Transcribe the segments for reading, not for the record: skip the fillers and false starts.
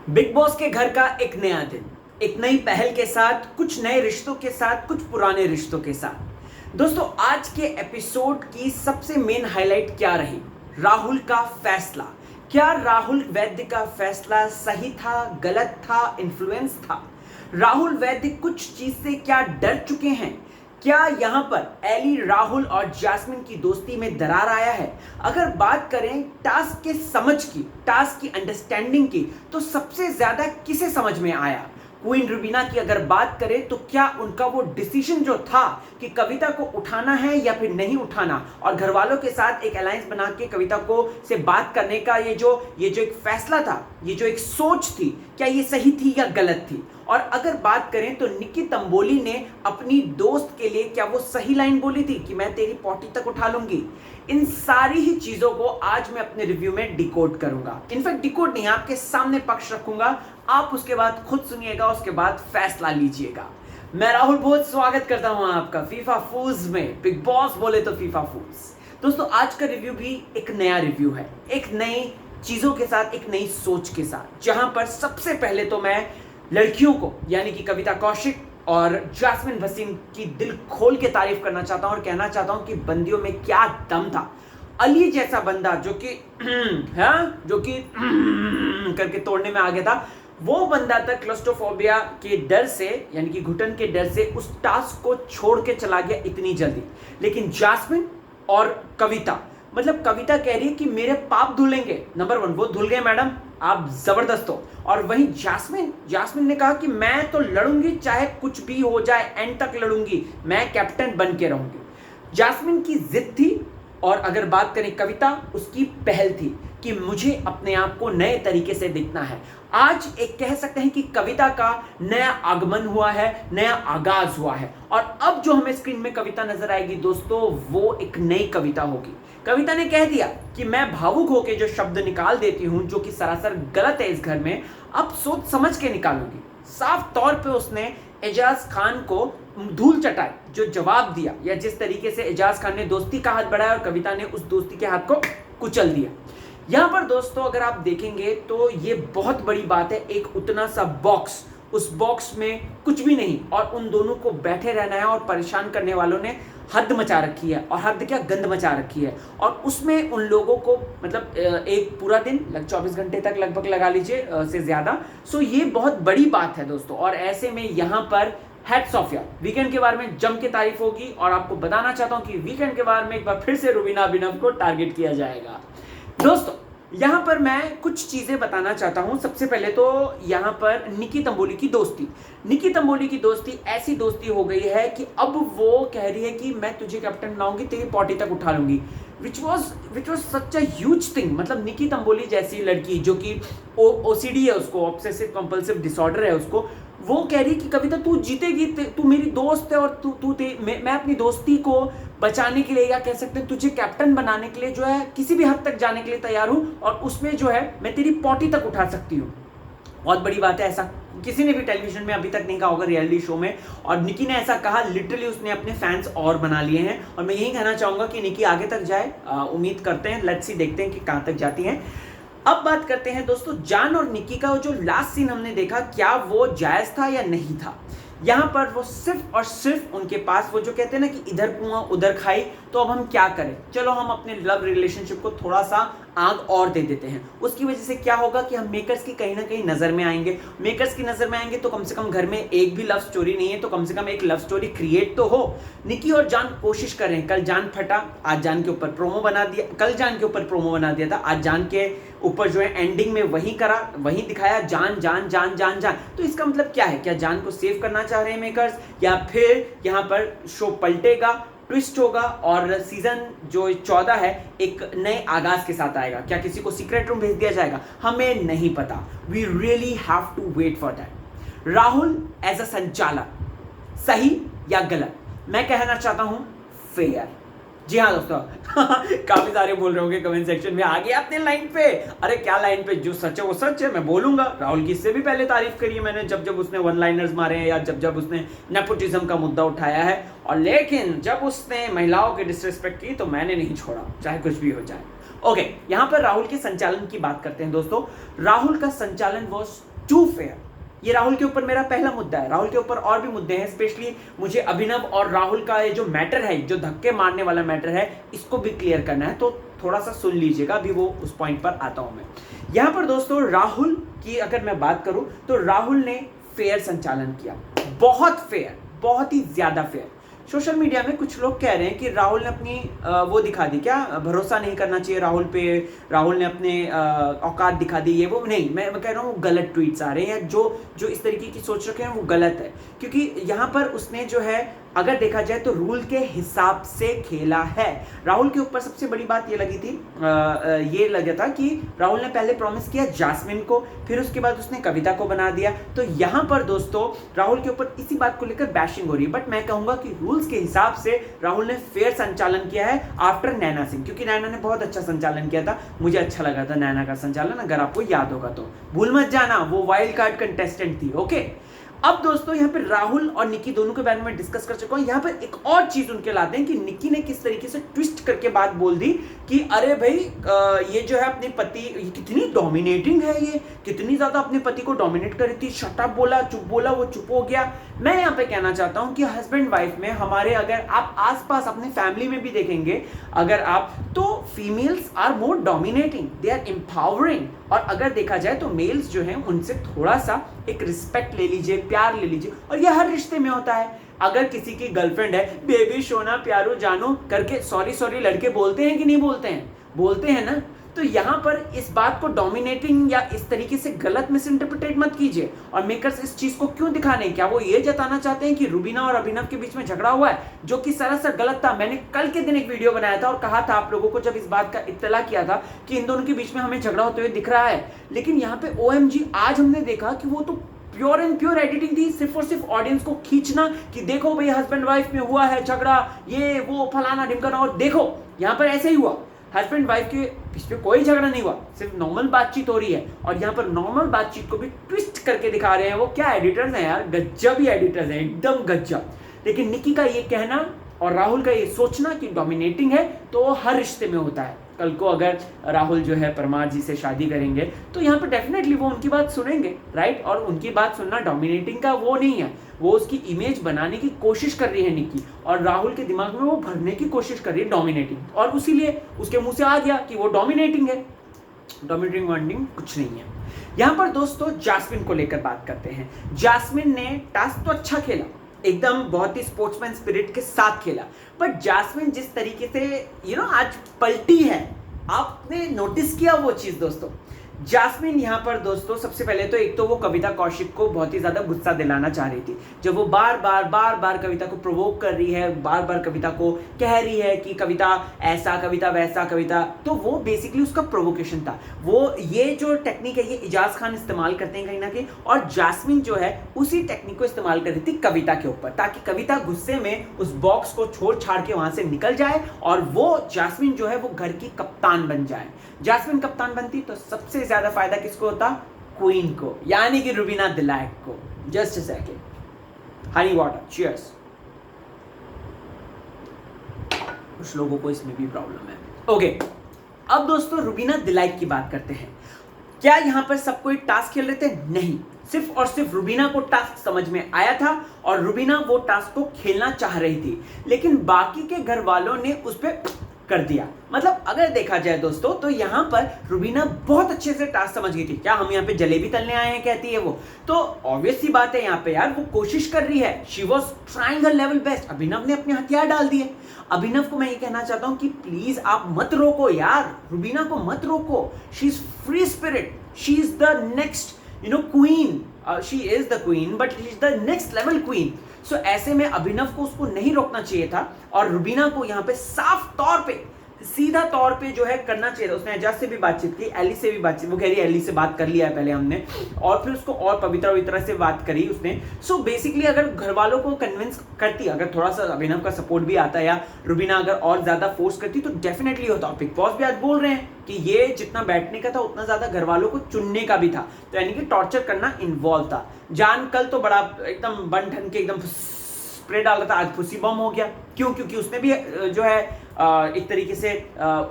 Big boss के घर का एक नया दिन, एक नई पहल के साथ, कुछ नए रिश्तों के साथ, कुछ पुराने रिश्तों के साथ। दोस्तों, आज के एपिसोड की सबसे मेन हाईलाइट क्या रही? राहुल का फैसला। क्या राहुल वैद्य का फैसला सही था, गलत था, इन्फ्लुएंस था? राहुल वैद्य कुछ चीज से क्या डर चुके हैं? क्या यहां पर एली, राहुल और जैस्मिन की दोस्ती में दरार आया है? अगर बात करें टास्क के समझ की, टास्क की अंडरस्टैंडिंग की, तो सबसे ज्यादा किसे समझ में आया? क्वीन रुबीना की अगर बात करें तो क्या उनका वो डिसीजन जो था कि कविता को उठाना है या फिर नहीं उठाना, और घर वालों के साथ एक अलायंस बना के कविता को से बात करने का ये जो एक फैसला था, ये जो एक सोच थी, क्या ये सही थी या गलत थी? और अगर बात करें तो निक्की तंबोली ने अपनी दोस्त के लिए क्या वो सही लाइन बोली थी कि मैं तेरी पॉटी तक उठा लूंगी? इन सारी ही चीजों को आज मैं अपने रिव्यू में डिकोड करूंगा। इनफैक्ट डिकोड नहीं, आपके सामने पक्ष रखूंगा, आप उसके बाद खुद सुनिएगा, उसके बाद फैसला लीजिएगा। मैं राहुल बहुत स्वागत करता हूं आपका फीफा फूज में। बिग बॉस बोले तो फीफा फूज। दोस्तों, आज का रिव्यू भी एक नया रिव्यू है, एक नई चीजों के साथ, एक नई सोच के साथ, जहां पर सबसे पहले तो मैं लड़कियों को यानी कि कविता कौशिक और जैस्मिन भसीन की दिल खोल के तारीफ करना चाहता हूं और कहना चाहता हूं कि बंदियों में क्या दम था। अली जैसा बंदा जो कि करके तोड़ने में आ गया था, वो बंदा तक क्लस्ट्रोफोबिया के डर से यानी कि घुटन के डर से उस टास्क को छोड़ के चला गया इतनी जल्दी। लेकिन जैस्मिन और कविता, मतलब कविता कह रही है कि मेरे पाप धुलेंगे। नंबर 1 वो धुल गए मैडम, आप जबरदस्त हो। और वहीं जैस्मिन ने कहा कि मैं तो लड़ूंगी, चाहे कुछ भी हो जाए, एंड तक लड़ूंगी, मैं कैप्टन बन के रहूंगी। जैस्मिन की जिद थी। और अगर बात करें कविता, उसकी पहल थी कि मुझे अपने आप को नए तरीके से दिखना है। आज एक कह सकते हैं कि कविता का नया आगमन हुआ है, नया आगाज हुआ है। और अब जो हमें स्क्रीन में कविता नजर आएगी दोस्तों, वो एक नई कविता होगी। कविता ने कह दिया कि मैं भावुक होकर जो शब्द निकाल देती हूं, जो कि सरासर गलत है इस घर में, अब सोच समझ के निकालूंगी। साफ तौर पे उसने एजाज खान को धूल चटाई जो जवाब दिया, या जिस तरीके से एजाज खान ने दोस्ती का हाथ बढ़ाया और कविता ने उस दोस्ती के हाथ को कुचल दिया। यहां पर दोस्तों अगर आप देखेंगे तो ये बहुत बड़ी बात है। एक उतना सा बॉक्स, उस बॉक्स में कुछ भी नहीं, और उन दोनों को बैठे रहना है, और परेशान करने वालों ने हद मचा रखी है, और हद क्या, गंद मचा रखी है। और उसमें उन लोगों को मतलब एक पूरा दिन 24 घंटे तक लगभग लगा लीजिए से ज्यादा। सो ये बहुत बड़ी बात है दोस्तों। और ऐसे में यहां पर हैट्स ऑफ यार, वीकेंड के बारे में जम के तारीफ होगी। और आपको बताना चाहता हूं कि वीकेंड के बारे में एक बार फिर से रुबीना अभिनव को टारगेट किया जाएगा। दोस्तों, यहां पर मैं कुछ चीजें बताना चाहता हूं। सबसे पहले तो यहां पर निक्की तंबोली की दोस्ती ऐसी दोस्ती हो गई है कि अब वो कह रही है कि मैं तुझे कैप्टन बनाऊंगी, तेरी पॉटी तक उठा लूंगी, which was such a huge thing. मतलब निक्की तंबोली जैसी लड़की जो कि ओसीडी है, उसको ऑब्सेसिव कंपल्सिव डिसऑर्डर है उसको, वो कह रही कि कविता तू जीतेगी, तू मेरी दोस्त है, और मैं अपनी दोस्ती को बचाने के लिए, या कह सकते हैं तुझे कैप्टन बनाने के लिए जो है किसी भी हद तक जाने के लिए तैयार हूं, और उसमें जो है मैं तेरी पॉटी तक उठा सकती हूं। बहुत बड़ी बात है, ऐसा किसी ने भी टेलीविजन में अभी तक नहीं कहा होगा, रियलिटी शो में। और निकी ने ऐसा कहा, लिटरली उसने अपने फैंस और बना लिए हैं। और मैं यही कहना चाहूंगा कि निकी आगे तक जाए, उम्मीद करते हैं, लेट्स सी, देखते हैं कि कहां तक जाती हैं। अब बात करते हैं दोस्तों जान और निक्की का जो लास्ट सीन हमने देखा, क्या वो जायज था या नहीं था? यहां पर वो सिर्फ और सिर्फ उनके पास वो जो कहते हैं ना कि इधर कुआं उधर खाई, तो अब हम क्या करें, चलो हम अपने लव रिलेशनशिप को थोड़ा सा आग और दे देते हैं। उसकी वजह से क्या होगा कि हम मेकर्स की कहीं ना कहीं नजर में आएंगे। मेकर्स की नजर में आएंगे तो कम से कम घर में एक भी लव स्टोरी नहीं है, तो कम से कम एक लव स्टोरी क्रिएट तो हो। निक्की और जान कोशिश करें, कल जान फटा, आज जान के ऊपर प्रोमो बना दिया, कल जान के ऊपर प्रोमो बना दिया था, आज जान के ऊपर जो है एंडिंग में वही करा, वही दिखाया, जान जान जान जान जान। तो इसका मतलब क्या है? क्या जान को सेव करना चाह रहे हैं मेकर्स, या फिर यहां पर शो पलटेगा, ट्विस्ट होगा, और सीजन जो 14 है एक नए आगाज के साथ आएगा? क्या किसी को सीक्रेट रूम भेज दिया जाएगा? हमें नहीं पता। We really have to wait for that. Rahul as a संचालक, सही या गलत? मैं कहना चाहता हूं फेयर। जी हाँ दोस्तों, काफी सारे बोल रहे होंगे कमेंट सेक्शन में, आ गया अपने लाइन पे। अरे क्या लाइन पे? जो सच है वो सच है, मैं बोलूंगा। राहुल की इससे भी पहले तारीफ करी है मैंने, जब उसने वन लाइनर्स मारे हैं, या जब उसने नेपोटिज्म का मुद्दा उठाया है। और लेकिन जब उसने महिलाओं की डिसरिस्पेक्ट की तो मैंने नहीं छोड़ा, चाहे कुछ भी हो जाए। ओके, यहां पर राहुल के संचालन की बात करते हैं दोस्तों। राहुल का संचालन वॉज टू फेयर। ये राहुल के ऊपर मेरा पहला मुद्दा है। राहुल के ऊपर और भी मुद्दे हैं, स्पेशली मुझे अभिनव और राहुल का ये जो मैटर है, जो धक्के मारने वाला मैटर है, इसको भी क्लियर करना है, तो थोड़ा सा सुन लीजिएगा, अभी वो उस पॉइंट पर आता हूं मैं। यहां पर दोस्तों राहुल की अगर मैं बात करूं तो राहुल ने फेयर संचालन किया, बहुत फेयर, बहुत ही ज्यादा फेयर। सोशल मीडिया में कुछ लोग कह रहे हैं कि राहुल ने अपनी वो दिखा दी, क्या भरोसा नहीं करना चाहिए राहुल पे, राहुल ने अपने औकात दिखा दी, ये वो नहीं, मैं कह रहा हूँ गलत ट्वीट्स आ रहे हैं, जो इस तरीके की सोच रखे हैं वो गलत है। क्योंकि यहाँ पर उसने जो है अगर देखा जाए तो रूल के हिसाब से खेला है। राहुल के ऊपर सबसे बड़ी बात ये लगी थी, ये लगा था कि राहुल ने पहले प्रॉमिस किया जास्मिन को, फिर उसके बाद उसने कविता को बना दिया। तो यहाँ पर दोस्तों राहुल के ऊपर इसी बात को लेकर बैशिंग हो रही है, बट मैं कहूंगा कि रूल्स के हिसाब से राहुल ने फेयर संचालन किया है आफ्टर नैना सिंह, क्योंकि नैना ने बहुत अच्छा संचालन किया था, मुझे अच्छा लगा था नैना का संचालन, अगर आपको याद होगा तो भूल मत जाना, वो वाइल्ड कार्ड कंटेस्टेंट थी। ओके, अब दोस्तों यहाँ पे राहुल और निक्की दोनों के बारे में डिस्कस कर चुका हूं। यहाँ पर एक और चीज उनके लाते हैं कि निक्की ने किस तरीके से ट्विस्ट करके बात बोल दी कि अरे भाई ये जो है अपने पति, ये कितनी डोमिनेटिंग है, ये कितनी ज्यादा अपने पति को डोमिनेट कर रही थी, शट अप बोला, चुप बोला, वो चुप हो गया। मैं यहाँ पे कहना चाहता हूँ कि हस्बैंड वाइफ में हमारे, अगर आप आसपास अपने फैमिली में भी देखेंगे अगर आप, तो females are more dominating, they are empowering. और अगर देखा जाए तो मेल्स जो हैं उनसे थोड़ा सा एक रिस्पेक्ट ले लीजिए, प्यार ले लीजिए, और यह हर रिश्ते में होता है। अगर किसी की गर्लफ्रेंड है, बेबी सोना प्यारो जानो करके सॉरी लड़के बोलते हैं कि नहीं बोलते हैं? बोलते हैं ना। तो यहाँ पर इस बात को डोमिनेटिंग या इस तरीके से गलत मिस इंटरप्रिटेट मत कीजिए। और मेकर्स इस चीज को क्यों दिखा रहे हैं? क्या वो ये जताना चाहते हैं कि रुबीना और अभिनव के बीच में झगड़ा हुआ है, जो कि सरासर गलत था। मैंने कल के दिन एक वीडियो बनाया था और कहा था आप लोगों को, जब इस बात का इत्तला किया था कि इन दोनों के बीच में हमें झगड़ा होते हुए दिख रहा है, लेकिन यहाँ पे OMG आज हमने देखा कि वो तो प्योर एंड प्योर एडिटिंग थी, सिर्फ और सिर्फ ऑडियंस को खींचना कि देखो भाई हस्बैंड वाइफ में हुआ है झगड़ा, ये वो फलाना ढिमकाना, और देखो यहाँ पर ऐसे ही हुआ। हस्बैंड वाइफ के बीच में कोई झगड़ा नहीं हुआ, सिर्फ नॉर्मल बातचीत हो रही है। और यहाँ पर नॉर्मल बातचीत को भी ट्विस्ट करके दिखा रहे हैं। वो क्या एडिटर्स हैं यार, गज्जब ही एडिटर्स हैं, एकदम गज्जब। लेकिन निक्की का ये कहना और राहुल का ये सोचना कि डोमिनेटिंग है, तो हर रिश्ते में होता है। कल को अगर राहुल जो है परमार जी से शादी करेंगे तो यहाँ पर डेफिनेटली वो उनकी बात सुनेंगे, राइट। और उनकी बात सुनना डोमिनेटिंग का वो नहीं है, वो उसकी इमेज बनाने की कोशिश कर रही है निक्की, और राहुल के दिमाग में वो भरने की कोशिश कर रही है डोमिनेटिंग, और उसीलिए उसके मुंह से आ गया कि वो डोमिनेटिंग है। डोमिनेटिंग वांटिंग कुछ नहीं है। यहाँ पर दोस्तों जास्मिन को लेकर बात करते हैं। जास्मिन ने टास्क तो अच्छा खेला, एकदम बहुत ही स्पोर्ट्समैन स्पिरिट के साथ खेला, बट जास्मिन जिस तरीके से आज पलटी है, आपने नोटिस किया वो चीज दोस्तों? जास्मिन यहाँ पर दोस्तों सबसे पहले तो एक तो वो कविता कौशिक को बहुत ही ज्यादा गुस्सा दिलाना चाह रही थी, जब वो बार बार कविता को प्रोवोक कर रही है, बार बार कविता को कह रही है कि कविता ऐसा, कविता वैसा, कविता, तो वो बेसिकली उसका प्रोवोकेशन था। वो ये जो टेक्निक है ये इजाज खान इस्तेमाल करते हैं कहीं ना कहीं, और जास्मिन जो है उसी टेक्निक को इस्तेमाल कर रही थी कविता के ऊपर, ताकि कविता गुस्से में उस बॉक्स को छोड़ छाड़ के वहां से निकल जाए और वो जास्मिन जो है वो घर की कप्तान बन जाए। जास्मिन कप्तान बनती तो सबसे ज्यादा फायदा किसको होता? क्वीन को, यानी कि रुबीना दिलायक को। Just a second, Honey water, cheers. कुछ लोगों को इसमें भी प्रॉब्लम है। ओके, अब दोस्तों रुबीना दिलायक की बात करते हैं। क्या यहां पर सब कोई टास्क खेल रहे थे? नहीं, सिर्फ और सिर्फ रुबीना को टास्क समझ में आया था और रुबीना वो टास्क को खेलना चाह रही थी, लेकिन बाकी के घर वालों ने उस पर कर दिया। मतलब अगर देखा जाए दोस्तों तो यहाँ पर रुबीना बहुत अच्छे से टास्क समझ गई थी। क्या हम यहाँ पे जलेबी तलने आए हैं कहती है वो, तो ऑब्वियस सी बात है यहाँ पे यार वो कोशिश कर रही है, she was trying her level best. Abhinav ने अपने हथियार डाल दिए। अभिनव को मैं ये कहना चाहता हूँ कि प्लीज आप मत रोको यार, रुबीना को मत रोको, she is free spirit, she is the next queen, she is the queen but she is the next level queen. So ऐसे में अभिनव को उसको नहीं रोकना चाहिए था, और रुबीना को यहाँ पे साफ तौर पे, सीधा तौर पे जो है करना चाहिए था। उसने एजाज से भी बातचीत की, एली से भी बातचीत, वो कह रही है एली से बात कर लिया है पहले हमने, और फिर उसको और पवित्रा से बात करी उसने। सो बेसिकली अगर घर वालों को कन्विंस करती, अगर थोड़ा सा अभिनव का सपोर्ट भी आता है या रुबीना अगर और ज्यादा फोर्स करती तो डेफिनेटली होता। बिग बॉस भी आज बोल रहे हैं कि ये जितना बैठने का था उतना ज्यादा घर वालों को चुनने का भी था, तो यानी कि टॉर्चर करना इन्वॉल्व था। जान कल तो बड़ा एकदम बन ठन के एकदम स्प्रे डाल रहा था, आज फुसी बम हो गया। क्यों? क्योंकि उसने भी जो है एक तरीके से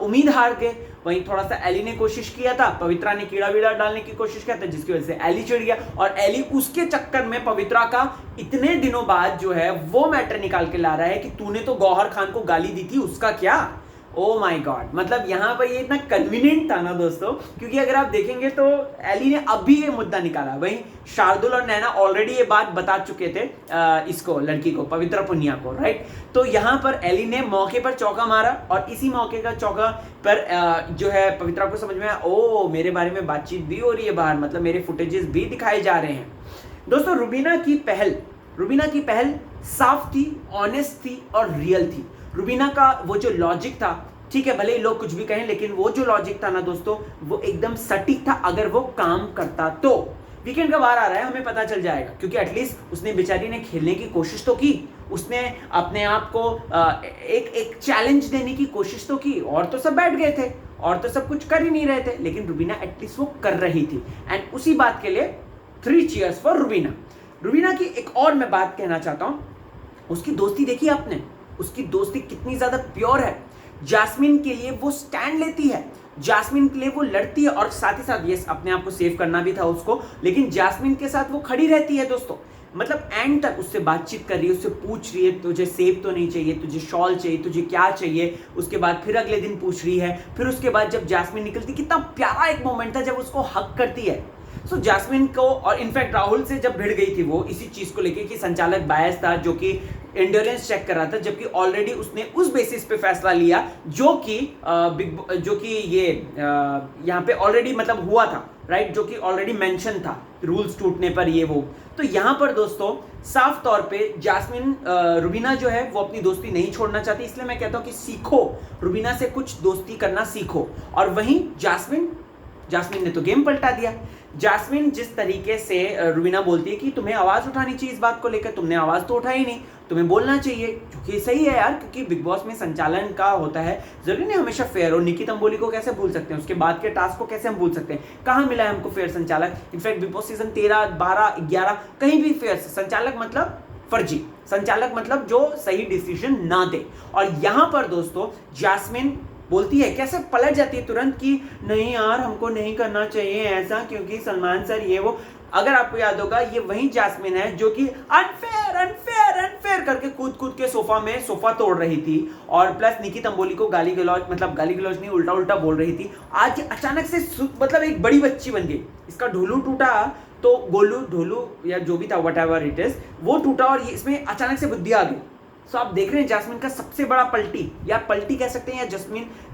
उम्मीद हार गए, वहीं थोड़ा सा एली ने कोशिश किया था, पवित्रा ने कीड़ा वीड़ा डालने की कोशिश किया था, जिसकी वजह से एली चिढ़ गया और एली उसके चक्कर में पवित्रा का इतने दिनों बाद जो है वो मैटर निकाल के ला रहा है कि तूने तो गौहर खान को गाली दी थी, उसका क्या। ओ माय गॉड, मतलब यहां पर ये इतना कन्वीनियंट था ना दोस्तों, क्योंकि अगर आप देखेंगे तो एली ने अभी ये मुद्दा निकाला, वहीं शार्दुल और नैना ऑलरेडी ये बात बता चुके थे इसको, लड़की को, पवित्रा पुनिया को, राइट। तो यहां पर एली ने मौके पर चौका मारा और इसी मौके का चौका पर जो है पवित्रा को समझ में आया, ओ मेरे बारे में बातचीत भी हो रही है बाहर, मतलब मेरे फुटेजेस भी दिखाए जा रहे हैं। दोस्तों रुबीना की पहल साफ थी, ऑनेस्ट थी और रियल थी। रुबीना का वो जो लॉजिक था, ठीक है भले ही लोग कुछ भी कहें, लेकिन वो जो लॉजिक था ना दोस्तों, वो एकदम सटीक था। अगर वो काम करता तो वीकेंड का बार आ रहा है, हमें पता चल जाएगा, क्योंकि एटलीस्ट उसने बेचारी ने खेलने की कोशिश तो की, उसने अपने आप को एक चैलेंज देने की कोशिश तो की। और तो सब बैठ गए थे और तो सब कुछ कर ही नहीं रहे थे, लेकिन रुबीना एटलीस्ट वो कर रही थी। एंड उसी बात के लिए 3 चीयर्स फॉर रुबीना। रुबीना की एक और मैं बात कहना चाहता हूं, उसकी दोस्ती देखी आपने, उसकी दोस्ती कितनी ज्यादा प्योर है। जैस्मिन के लिए वो स्टैंड लेती है, जैस्मिन के लिए वो लड़ती है और साथ ही साथ ये अपने आप को सेव करना भी था उसको, लेकिन जैस्मिन के साथ वो खड़ी रहती है दोस्तों। मतलब एंड तक उससे बातचीत कर रही है, उससे पूछ रही है तुझे सेब तो नहीं चाहिए, तुझे शॉल चाहिए, तुझे क्या चाहिए। उसके बाद फिर अगले दिन पूछ रही है, फिर उसके बाद जब जैस्मिन निकलती, कितना प्यारा एक मोमेंट था जब उसको हक करती है। सो जैस्मिन को, और इनफैक्ट राहुल से जब भिड़ गई थी वो इसी चीज को लेके कि संचालक बायस था, जो कि एंड्योरेंस चेक कर रहा था, जबकि ऑलरेडी उसने उस बेसिस पे फैसला लिया जो कि ये यहाँ पे ऑलरेडी मतलब हुआ था, राइट, जो कि ऑलरेडी मेंशन था रूल्स टूटने पर ये वो। तो यहाँ पर दोस्तों साफ तौर पे जैस्मिन रुबीना जो है वो अपनी दोस्ती नहीं छोड़ना चाहती, इसलिए मैं कहता हूँ कि सीखो, रुबीना से कुछ दोस्ती करना सीखो। और वहीं जैस्मिन ने तो गेम पलटा दिया। जैस्मिन जिस तरीके से रुबीना बोलती है कि तुम्हें आवाज उठानी चाहिए इस बात को लेकर, तुमने आवाज तो उठाई नहीं, तुम्हें बोलना चाहिए, क्योंकि सही है यार, क्योंकि बिग बॉस में संचालन का होता है, जरूरी नहीं हमेशा फेयर हो। निकी तंबोली को कैसे भूल सकते हैं, उसके बाद के टास्क को कैसे हम भूल सकते हैं, कहाँ मिला है हमको फेयर संचालक। इनफैक्ट बिग बॉस सीजन 13, 12, 11 कहीं भी फेयर संचालक मतलब फर्जी संचालक, मतलब जो सही डिसीजन ना दे। और यहां पर दोस्तों जैस्मिन बोलती है, कैसे पलट जाती है तुरंत कि नहीं यार हमको नहीं करना चाहिए ऐसा, क्योंकि सलमान सर ये वो। अगर आपको याद होगा ये वही जैस्मिन है जो कि अनफेयर करके कूद के सोफा तोड़ रही थी, और प्लस निकी तंबोली को गाली गलौज नहीं उल्टा बोल रही थी। आज अचानक से मतलब एक बड़ी बच्ची बन गई, इसका ढोलू टूटा तो ढोलू या जो भी था वट एवर इट इज, वो टूटा और इसमें अचानक से बुद्धि आ गई। सो आप देख रहे हैं जैस्मिन का सबसे बड़ा पलटी कह सकते हैं, या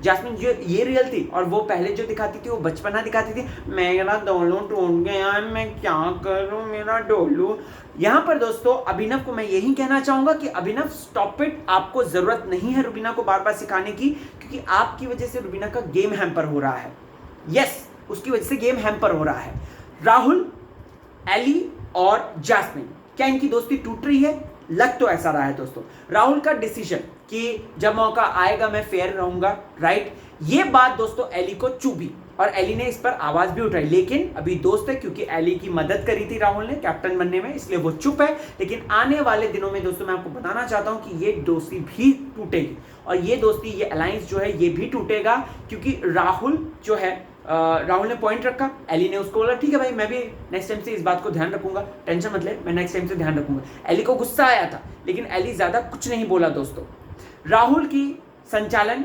जैस्मिन जो ये रियल थी, और वो पहले जो दिखाती थी वो बचपना दिखाती थी, मेरा डोलू टूट गया, मैं क्या करूं मेरा डोलू। यहां पर दोस्तों अभिनव को मैं यही कहना चाहूंगा कि अभिनव स्टॉप इट, आपको जरूरत नहीं है रुबीना को बार बार सिखाने की, क्योंकि आपकी वजह से रुबीना का गेम हैम्पर हो रहा है। यस, उसकी वजह से गेम हैम्पर हो रहा है। राहुल, एली और जैस्मिन, क्या इनकी दोस्ती टूट रही है? लग तो ऐसा रहा है दोस्तों। राहुल का डिसीजन कि जब मौका आएगा मैं फेयर रहूंगा, राइट, ये बात दोस्तों एली को चुभी और एली ने इस पर आवाज भी उठाई, लेकिन अभी दोस्त है, क्योंकि एली की मदद करी थी राहुल ने कैप्टन बनने में, इसलिए वो चुप है। लेकिन आने वाले दिनों में दोस्तों मैं आपको बताना चाहता हूं कि ये दोस्ती भी टूटेगी, और ये दोस्ती, ये अलायंस जो है ये भी टूटेगा, क्योंकि राहुल जो है राहुल ने पॉइंट रखा, एली ने उसको बोला ठीक है भाई मैं भी नेक्स्ट टाइम से इस बात को ध्यान रखूंगा, टेंशन मत ले, मैं नेक्स्ट टाइम से ध्यान रखूंगा। एली को गुस्सा आया था, लेकिन एली ज्यादा कुछ नहीं बोला दोस्तों। राहुल की संचालन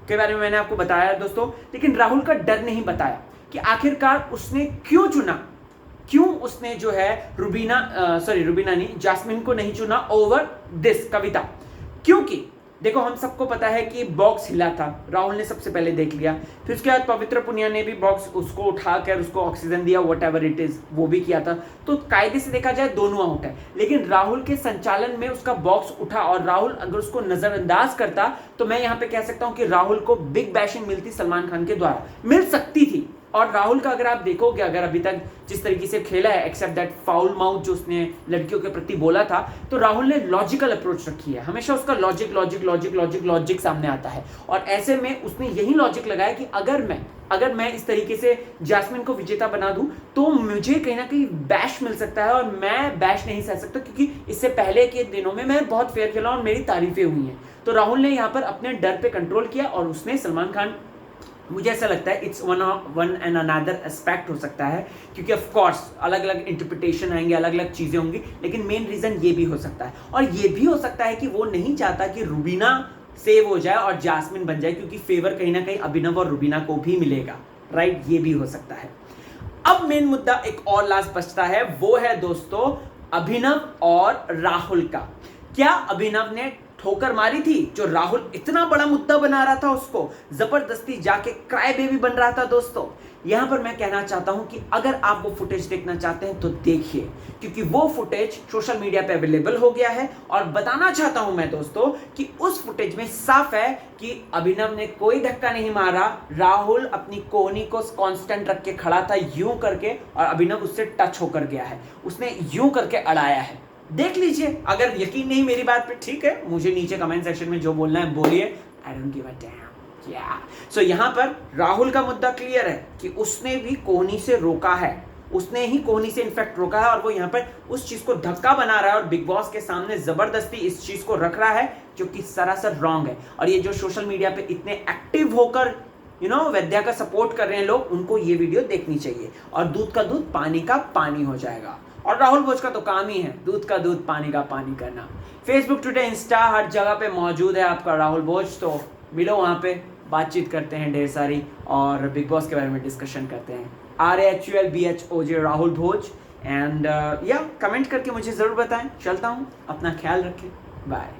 के बारे में मैंने आपको बताया दोस्तों, लेकिन राहुल का डर नहीं बताया कि आखिरकार उसने क्यों उसने जो है रुबीना नहीं, जैस्मिन को नहीं चुना ओवर दिस कविता। क्योंकि देखो हम सबको पता है कि बॉक्स हिला था, राहुल ने सबसे पहले देख लिया, फिर उसके बाद पवित्र पुनिया ने भी बॉक्स उसको उठाकर उसको ऑक्सीजन दिया, वट एवर इट इज, वो भी किया था। तो कायदे से देखा जाए दोनों आउट है, लेकिन राहुल के संचालन में उसका बॉक्स उठा, और राहुल अगर उसको नजरअंदाज करता तो मैं यहाँ पे कह सकता हूं कि राहुल को बिग बैशिंग मिलती सलमान खान के द्वारा, मिल सकती थी। और राहुल का अगर आप देखोगे, अगर अभी तक जिस तरीके से खेला है, एक्सेप्ट दैट फाउल माउथ जो उसने लड़कियों के प्रति बोला था, तो राहुल ने लॉजिकल अप्रोच रखी है, हमेशा उसका लॉजिक सामने आता है। और ऐसे में उसने यही लॉजिक लगाया कि अगर मैं इस तरीके से जैस्मिन को विजेता बना दूं तो मुझे कहीं ना कहीं बैश मिल सकता है, और मैं बैश नहीं सह सकता, क्योंकि इससे पहले के दिनों में मैं बहुत फेयर खेला और मेरी तारीफें हुई हैं। तो राहुल ने यहाँ पर अपने डर पे कंट्रोल किया और उसने सलमान खान मुझे ऐसा लगता है it's one and another aspect हो सकता है, क्योंकि ऑफ कोर्स अलग अलग इंटरप्रिटेशन आएंगे, अलग अलग चीज़ें होंगी, लेकिन मेन रीज़न ये भी हो सकता है। और ये भी हो सकता है कि वो नहीं चाहता कि रुबीना सेव हो जाए और जास्मिन बन जाए, क्योंकि फेवर कहीं ना कहीं अभिनव और रुबीना को भी मिलेगा, राइट? ये भी हो सकता है। अब मेन मुद्दा एक और लास्ट बचता है, वो है दोस्तों अभिनव और राहुल का। क्या अभिनव ने ठोकर मारी थी जो राहुल इतना बड़ा मुद्दा बना रहा था, उसको जबरदस्ती जाके क्राई बेबी बन रहा था? दोस्तों यहां पर मैं कहना चाहता हूं कि अगर आप वो फुटेज देखना चाहते हैं तो देखिए, क्योंकि वो फुटेज सोशल मीडिया पे अवेलेबल हो गया है। और बताना चाहता हूं मैं दोस्तों कि उस फुटेज में साफ है कि अभिनव ने कोई धक्का नहीं मारा, राहुल अपनी कोहनी को कांस्टेंट रख के खड़ा था यूं करके, और अभिनव उससे टच होकर गया है, उसने यूं करके अड़ाया है। देख लीजिए, अगर यकीन नहीं मेरी बात पे, ठीक है, मुझे नीचे कमेंट सेक्शन में जो बोलना है बोलिए, I don't give a damn. So यहां पर राहुल का मुद्दा क्लियर है कि उसने भी कोहनी से रोका है, उसने ही कोहनी से इनफैक्ट रोका है, और वो यहां पर उस चीज को धक्का बना रहा है और बिग बॉस के सामने जबरदस्ती इस चीज को रख रहा है, जो कि सरासर रॉन्ग है। और ये जो सोशल मीडिया पे इतने एक्टिव होकर वैद्या का सपोर्ट कर रहे हैं लोग, उनको ये वीडियो देखनी चाहिए, और दूध का दूध पानी का पानी हो जाएगा। और राहुल भोज का तो काम ही है दूध का दूध पानी का पानी करना। फेसबुक, ट्विटर, इंस्टा हर जगह पे मौजूद है आपका राहुल भोज, तो मिलो वहाँ पे, बातचीत करते हैं ढेर सारी, और बिग बॉस के बारे में डिस्कशन करते हैं। RAHULBHOJ Rahul Bhoj. एंड या कमेंट करके मुझे ज़रूर बताएं। चलता हूँ, अपना ख्याल रखें, बाय।